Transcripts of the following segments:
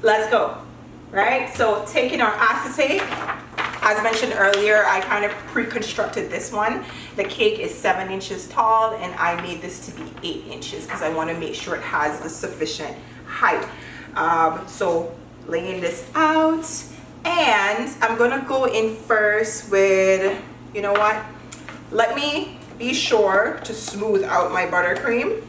let's go. Right, so taking our acetate, as mentioned earlier, I kind of pre-constructed this one. The cake is 7 inches tall and I made this to be 8 inches because I want to make sure it has the sufficient height. So laying this out, and I'm gonna go in first with, you know what, let me be sure to smooth out my buttercream.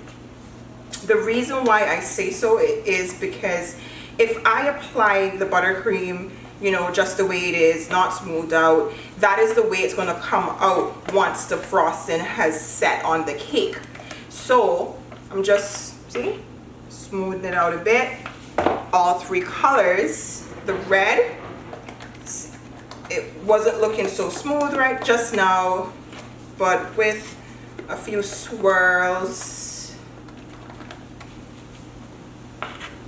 The reason why I say so is because if I apply the buttercream, you know, just the way it is, not smoothed out, that is the way it's going to come out once the frosting has set on the cake. So I'm just, see, smoothing it out a bit. All 3 colors. The red, it wasn't looking so smooth right just now, but with a few swirls,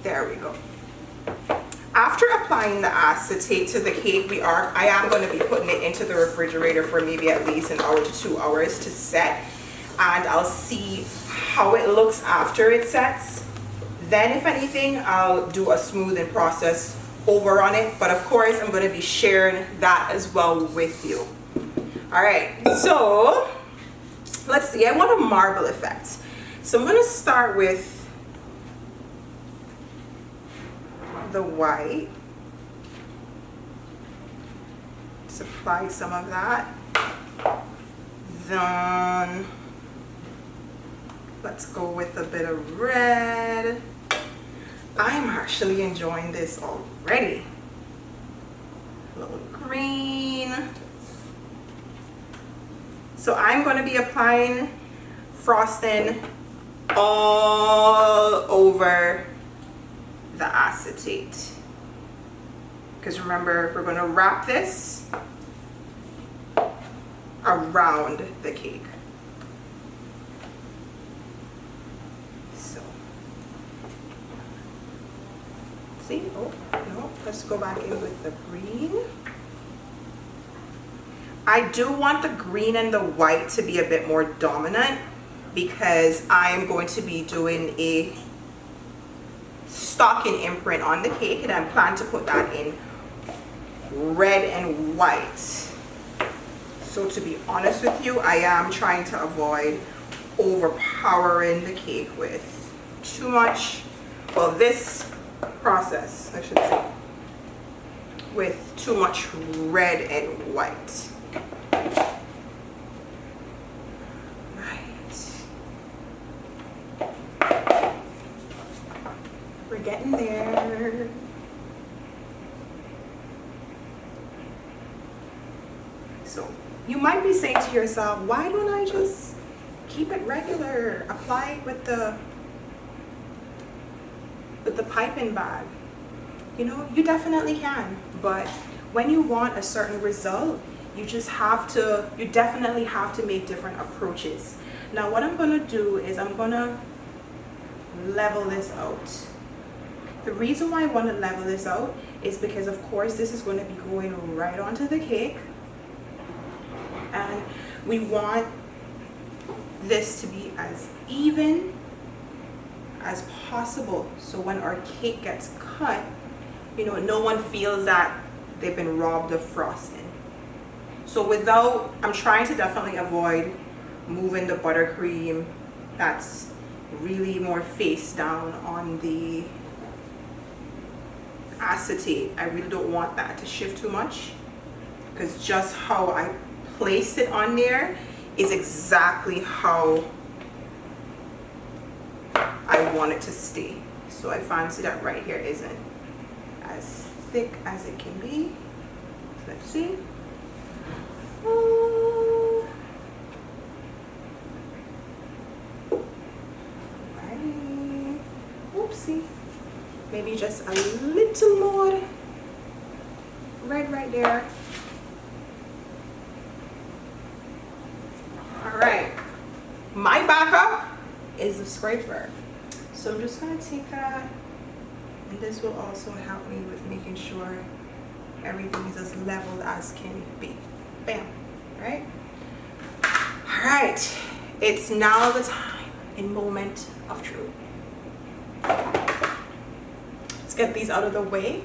there we go. After applying the acetate to the cake, I am going to be putting it into the refrigerator for maybe at least 1 hour to 2 hours to set, and I'll see how it looks after it sets. Then if anything, I'll do a smoothing process over on it, but of course I'm going to be sharing that as well with you. All right, so let's see. I want a marble effect, so I'm going to start with the white. Just apply some of that. Then let's go with a bit of red. I'm actually enjoying this already. A little green. So I'm going to be applying frosting all over the acetate, because remember, we're going to wrap this around the cake. So see, oh no, let's go back in with the green. I do want the green and the white to be a bit more dominant because I'm going to be doing a stocking imprint on the cake, and I plan to put that in red and white. So to be honest with you, I am trying to avoid overpowering the cake with too much, well, this process I should say, with too much red and white. We're getting there. So you might be saying to yourself, why don't I just keep it regular, apply it with the piping bag? You know, you definitely can, but when you want a certain result, you definitely have to make different approaches. Now what I'm going to do is I'm going to level this out. The reason why I want to level this out is because, of course, this is going to be going right onto the cake, and we want this to be as even as possible, so when our cake gets cut, you know, no one feels that they've been robbed of frosting. So I'm trying to definitely avoid moving the buttercream that's really more face down on the acetate. I really don't want that to shift too much, because just how I placed it on there is exactly how I want it to stay. So I fancy that right here isn't as thick as it can be. Let's see. Alrighty. Oopsie. Maybe just a little more red right there. Alright. My backup is the scraper. So I'm just going to take that, and this will also help me with making sure everything is as level as can be. Bam. Right? Alright. It's now the time and moment of truth. Let's get these out of the way.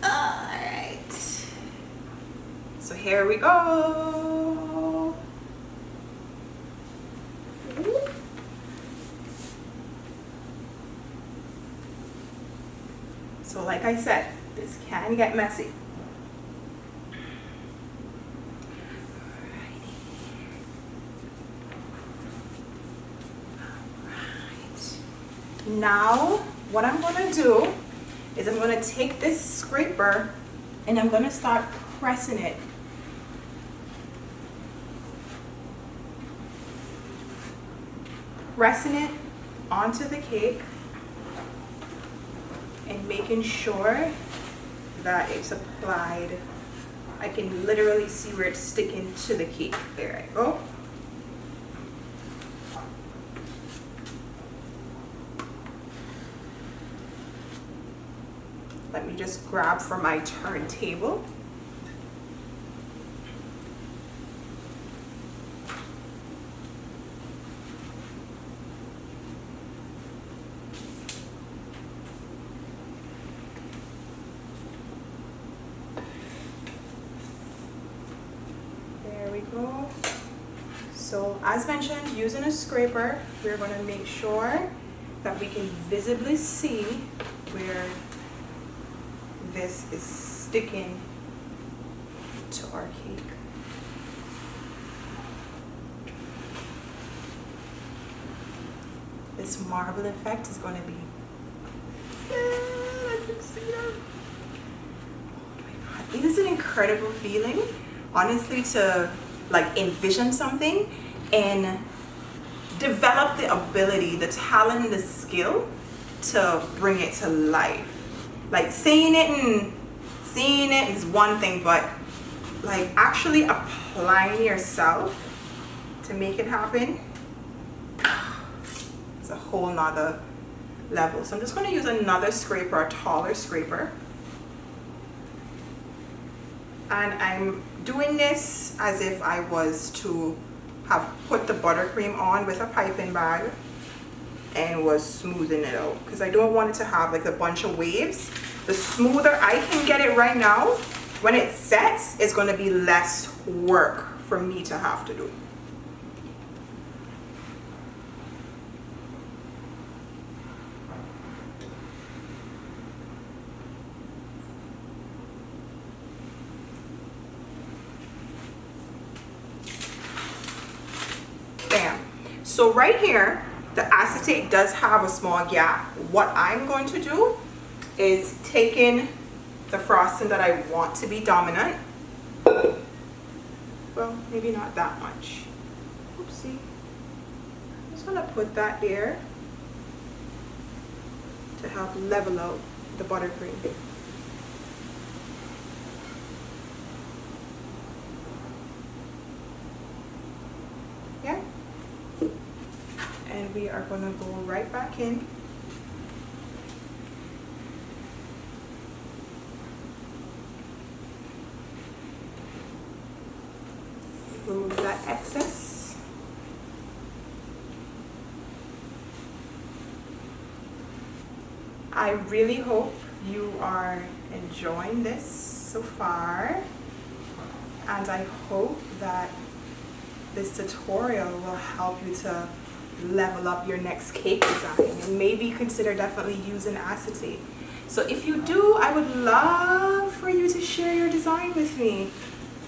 Alright. So here we go. So like I said, this can get messy. Now, what I'm going to do is I'm going to take this scraper and I'm going to start pressing it. Pressing it onto the cake and making sure that it's applied. I can literally see where it's sticking to the cake. There I go. Let me just grab from my turntable. There we go. So as mentioned, using a scraper, we're going to make sure that we can visibly see where this is sticking to our cake. This marble effect is going to be, I can see that. Oh my God, it is an incredible feeling, honestly, to like envision something and develop the ability, the talent, the skill to bring it to life. Like saying it and seeing it is one thing, but like actually applying yourself to make it happen, it's a whole nother level. So I'm just going to use another scraper, a taller scraper. And I'm doing this as if I was to have put the buttercream on with a piping bag and was smoothing it out, because I don't want it to have like a bunch of waves. The smoother I can get it right now, when it sets, it's going to be less work for me to have to do. Bam. So right here, the acetate does have a small gap. What I'm going to do is taking the frosting that I want to be dominant. Well, maybe not that much. Oopsie. I'm just gonna put that there to help level out the buttercream. Yeah. And we are gonna go right back in. Remove that excess. I really hope you are enjoying this so far, and I hope that this tutorial will help you to level up your next cake design and maybe consider definitely using acetate. So if you do, I would love for you to share your design with me.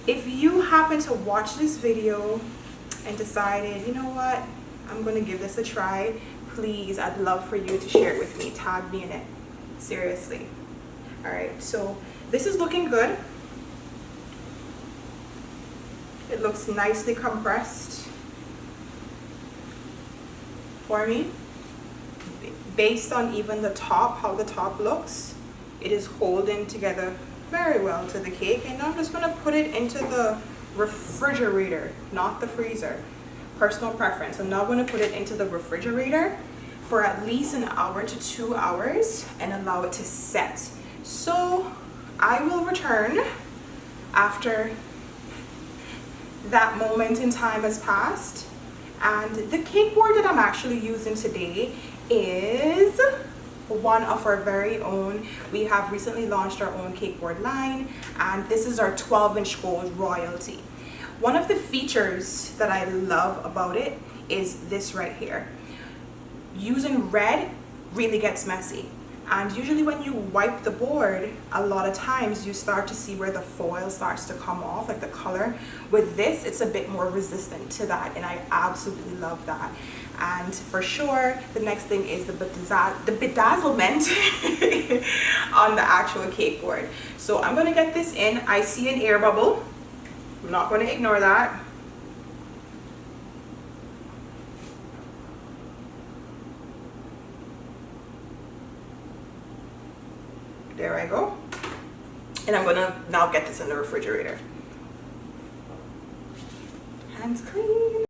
If you happen to watch this video and decided, you know what, I'm going to give this a try, please, I'd love for you to share it with me. Tag me in it. Seriously. All right, so this is looking good. It looks nicely compressed for me. Based on even the top, how the top looks, it is holding together very well to the cake. And now I'm just going to put it into the refrigerator, not the freezer. Personal preference. I'm now going to put it into the refrigerator for at least an hour to 2 hours and allow it to set. So I will return after that moment in time has passed. And the cake board that I'm actually using today is one of our very own. We have recently launched our own cake board line, and this is our 12-inch gold royalty. One of the features that I love about it is this right here. Using red really gets messy, and usually when you wipe the board, a lot of times you start to see where the foil starts to come off, like the color. With this, it's a bit more resistant to that, and I absolutely love that. And for sure, the next thing is the bedazzlement on the actual cake board. So I'm going to get this in. I see an air bubble. I'm not going to ignore that. There I go. And I'm going to now get this in the refrigerator. Hands clean.